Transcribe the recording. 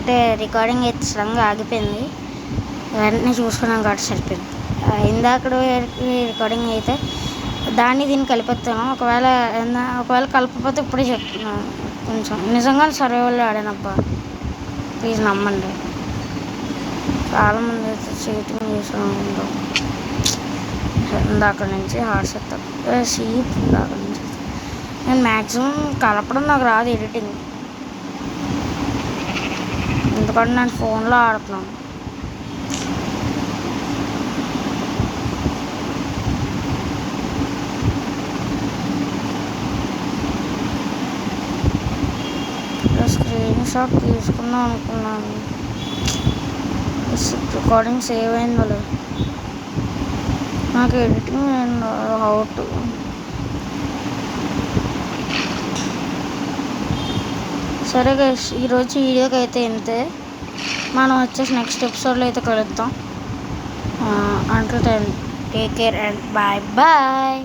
అంటే రికార్డింగ్ అయితే సడన్గా ఆగిపోయింది. వెంటనే చూసుకున్నాను కాబట్టి సరిపోయింది. ఇందాక రికార్డింగ్ అయితే దాన్ని దీన్ని కలిపేస్తాను. ఒకవేళ కలపకపోతే ఇప్పుడే చెప్తున్నాను. కొంచెం నిజంగా సర్వైవల్లో ఆడానబ్బా, ప్లీజ్ నమ్మండి. చాలామంది అయితే చీటింగ్ చేసాను. ఇందాక నుంచి హార్ట్సెట్ సీప్ దాకా నుంచి నేను మ్యాక్సిమం కలపడం నాకు రాదు, ఎడిటింగ్. ఎందుకంటే నేను ఫోన్లో ఆడుతున్నాను. స్క్రీన్ షాట్ తీసుకుందాం అనుకున్నాను. రికార్డింగ్ సేవ్ అయిందో లేదు. నాకు ఎడిటింగ్ అండ్ హౌ టు సరే గైస్, ఈరోజు వీడియోకి అయితే ఇంతే. మనం వచ్చేసి నెక్స్ట్ ఎపిసోడ్లో అయితే కలుద్దాం. Until then take care and bye bye.